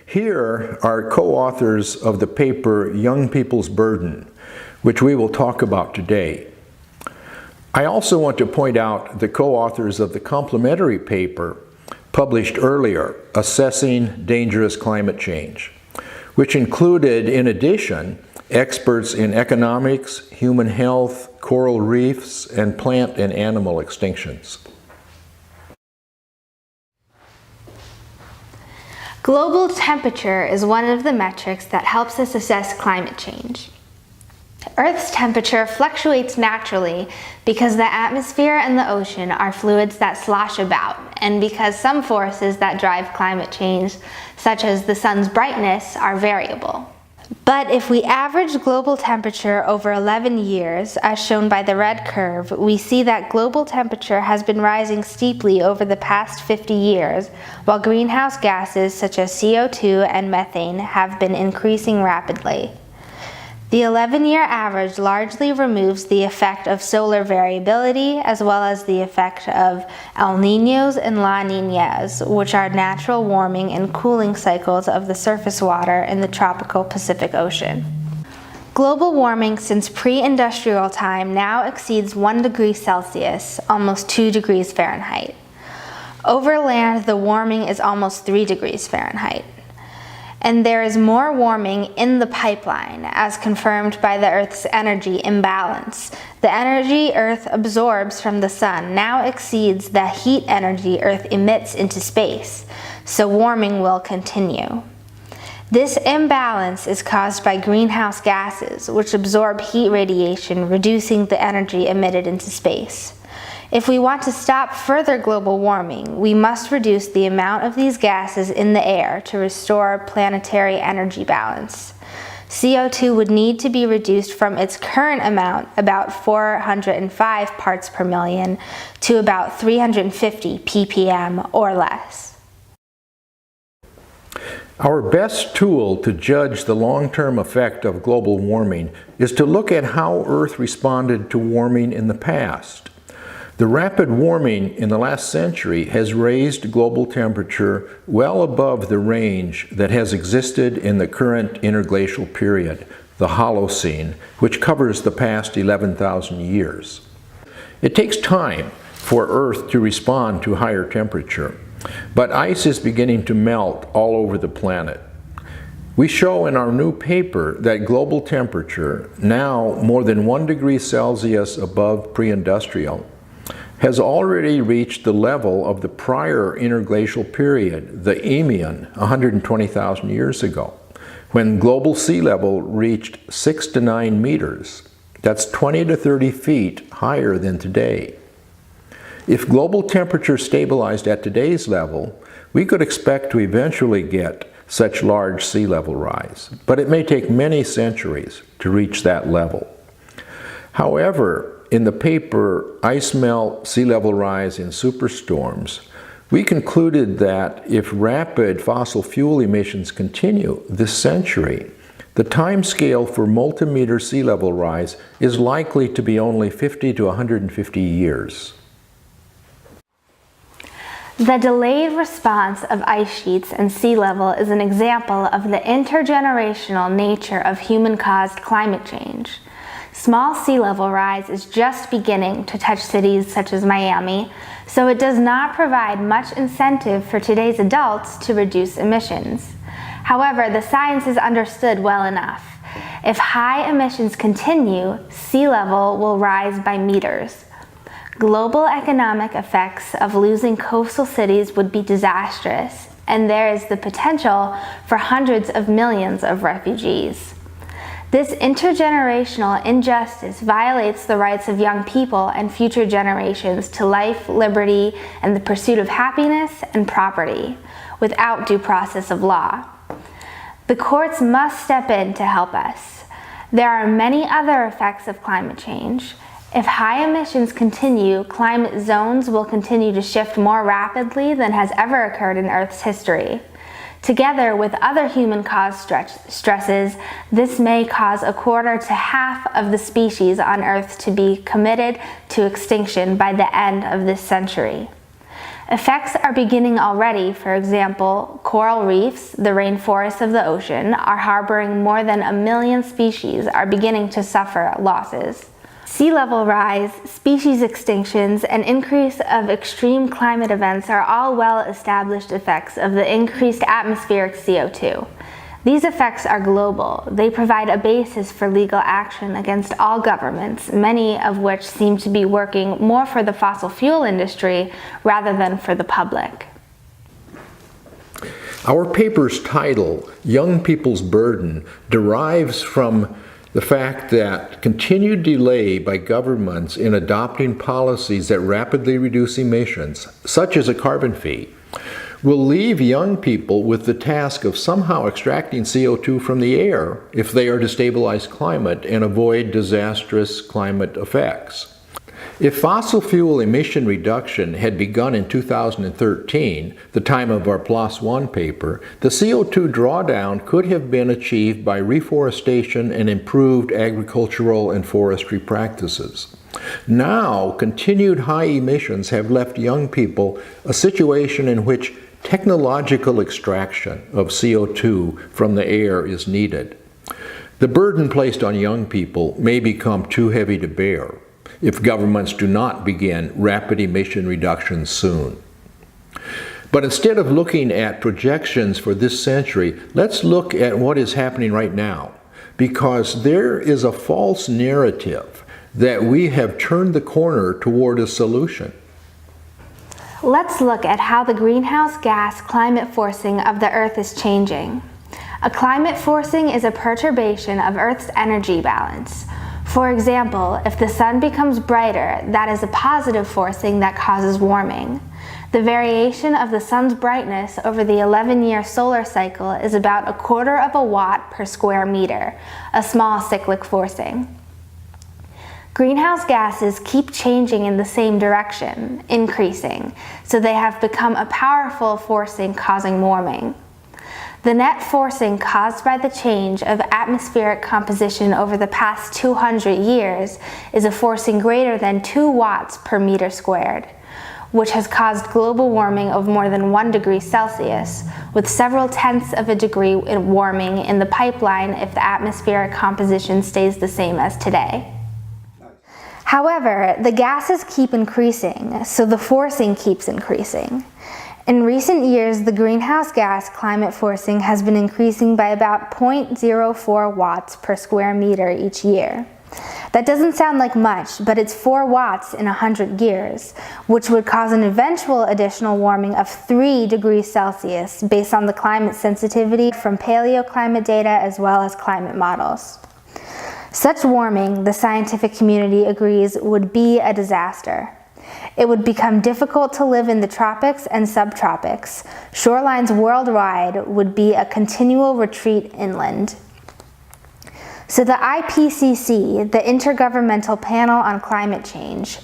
Here are co-authors of the paper Young People's Burden, which we will talk about today. I also want to point out the co-authors of the complementary paper published earlier, Assessing Dangerous Climate Change, which included, in addition, experts in economics, human health, coral reefs, and plant and animal extinctions. Global temperature is one of the metrics that helps us assess climate change. Earth's temperature fluctuates naturally because the atmosphere and the ocean are fluids that slosh about, and because some forces that drive climate change, such as the sun's brightness, are variable. But if we average global temperature over 11 years, as shown by the red curve, we see that global temperature has been rising steeply over the past 50 years, while greenhouse gases such as CO2 and methane have been increasing rapidly. The 11-year average largely removes the effect of solar variability as well as the effect of El Niños and La Niñas, which are natural warming and cooling cycles of the surface water in the tropical Pacific Ocean. Global warming since pre-industrial time now exceeds 1 degree Celsius, almost 2 degrees Fahrenheit. Over land, the warming is almost 3 degrees Fahrenheit. And there is more warming in the pipeline, as confirmed by the Earth's energy imbalance. The energy Earth absorbs from the sun now exceeds the heat energy Earth emits into space, so warming will continue. This imbalance is caused by greenhouse gases, which absorb heat radiation, reducing the energy emitted into space. If we want to stop further global warming, we must reduce the amount of these gases in the air to restore planetary energy balance. CO2 would need to be reduced from its current amount, about 405 parts per million, to about 350 ppm or less. Our best tool to judge the long-term effect of global warming is to look at how Earth responded to warming in the past. The rapid warming in the last century has raised global temperature well above the range that has existed in the current interglacial period, the Holocene, which covers the past 11,000 years. It takes time for Earth to respond to higher temperature, but ice is beginning to melt all over the planet. We show in our new paper that global temperature, now more than 1 degree Celsius above pre-industrial, has already reached the level of the prior interglacial period, the Eemian, 120,000 years ago, when global sea level reached 6 to 9 meters. That's 20 to 30 feet higher than today. If global temperature stabilized at today's level, we could expect to eventually get such large sea level rise, but it may take many centuries to reach that level. However, in the paper, Ice Melt, Sea Level Rise in Superstorms, we concluded that if rapid fossil fuel emissions continue this century, the time scale for multi-meter sea level rise is likely to be only 50 to 150 years. The delayed response of ice sheets and sea level is an example of the intergenerational nature of human-caused climate change. Small sea level rise is just beginning to touch cities such as Miami, so it does not provide much incentive for today's adults to reduce emissions. However, the science is understood well enough. If high emissions continue, sea level will rise by meters. Global economic effects of losing coastal cities would be disastrous, and there is the potential for hundreds of millions of refugees. This intergenerational injustice violates the rights of young people and future generations to life, liberty, and the pursuit of happiness and property, without due process of law. The courts must step in to help us. There are many other effects of climate change. If high emissions continue, climate zones will continue to shift more rapidly than has ever occurred in Earth's history. Together with other human-caused stresses, this may cause 1/4 to half of the species on Earth to be committed to extinction by the end of this century. Effects are beginning already. For example, coral reefs, the rainforests of the ocean, are harboring more than 1 million species, are beginning to suffer losses. Sea level rise, species extinctions, and increase of extreme climate events are all well-established effects of the increased atmospheric CO2. These effects are global. They provide a basis for legal action against all governments, many of which seem to be working more for the fossil fuel industry rather than for the public. Our paper's title, Young People's Burden, derives from the fact that continued delay by governments in adopting policies that rapidly reduce emissions, such as a carbon fee, will leave young people with the task of somehow extracting CO2 from the air if they are to stabilize climate and avoid disastrous climate effects. If fossil fuel emission reduction had begun in 2013, the time of our PLOS One paper, the CO2 drawdown could have been achieved by reforestation and improved agricultural and forestry practices. Now, continued high emissions have left young people a situation in which technological extraction of CO2 from the air is needed. The burden placed on young people may become too heavy to bear if governments do not begin rapid emission reductions soon. But instead of looking at projections for this century, let's look at what is happening right now, because there is a false narrative that we have turned the corner toward a solution. Let's look at how the greenhouse gas climate forcing of the Earth is changing. A climate forcing is a perturbation of Earth's energy balance. For example, if the sun becomes brighter, that is a positive forcing that causes warming. The variation of the sun's brightness over the 11-year solar cycle is about 1/4 watt per square meter, a small cyclic forcing. Greenhouse gases keep changing in the same direction, increasing, so they have become a powerful forcing causing warming. The net forcing caused by the change of atmospheric composition over the past 200 years is a forcing greater than 2 watts per meter squared, which has caused global warming of more than 1 degree Celsius, with several tenths of a degree warming in the pipeline if the atmospheric composition stays the same as today. However, the gases keep increasing, so the forcing keeps increasing. In recent years, the greenhouse gas climate forcing has been increasing by about 0.04 watts per square meter each year. That doesn't sound like much, but it's 4 watts in 100 years, which would cause an eventual additional warming of 3 degrees Celsius based on the climate sensitivity from paleoclimate data as well as climate models. Such warming, the scientific community agrees, would be a disaster. It would become difficult to live in the tropics and subtropics. Shorelines worldwide would be a continual retreat inland. So the IPCC, the Intergovernmental Panel on Climate Change,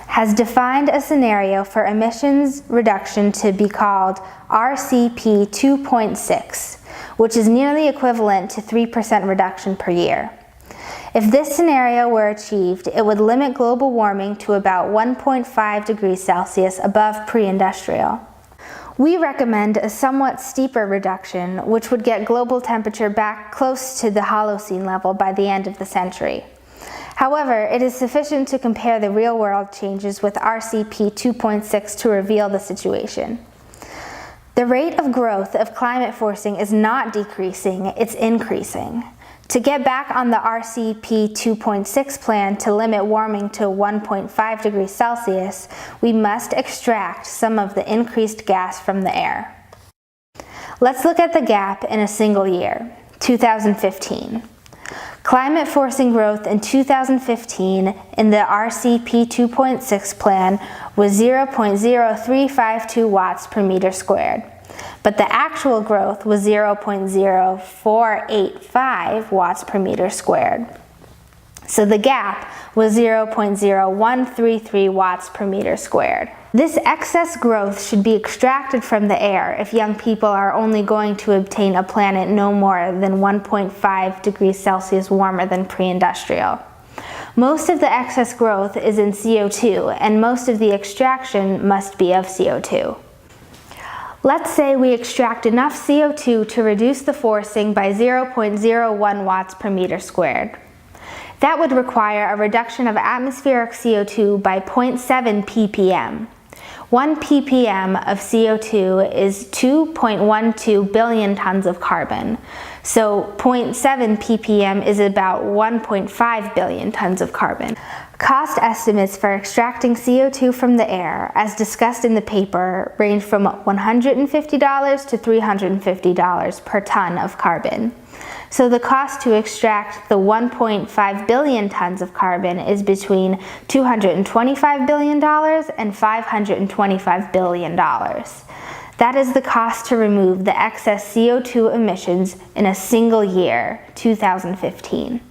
has defined a scenario for emissions reduction to be called RCP 2.6, which is nearly equivalent to 3% reduction per year. If this scenario were achieved, it would limit global warming to about 1.5 degrees Celsius above pre-industrial. We recommend a somewhat steeper reduction, which would get global temperature back close to the Holocene level by the end of the century. However, it is sufficient to compare the real-world changes with RCP 2.6 to reveal the situation. The rate of growth of climate forcing is not decreasing, it's increasing. To get back on the RCP 2.6 plan to limit warming to 1.5 degrees Celsius, we must extract some of the increased gas from the air. Let's look at the gap in a single year, 2015. Climate forcing growth in 2015 in the RCP 2.6 plan was 0.0352 watts per meter squared. But the actual growth was 0.0485 watts per meter squared. So the gap was 0.0133 watts per meter squared. This excess growth should be extracted from the air if young people are only going to obtain a planet no more than 1.5 degrees Celsius warmer than pre-industrial. Most of the excess growth is in CO2, and most of the extraction must be of CO2. Let's say we extract enough CO2 to reduce the forcing by 0.01 watts per meter squared. That would require a reduction of atmospheric CO2 by 0.7 ppm. 1 ppm of CO2 is 2.12 billion tons of carbon, so 0.7 ppm is about 1.5 billion tons of carbon. Cost estimates for extracting CO2 from the air, as discussed in the paper, range from $150 to $350 per ton of carbon. So the cost to extract the 1.5 billion tons of carbon is between $225 billion and $525 billion. That is the cost to remove the excess CO2 emissions in a single year, 2015.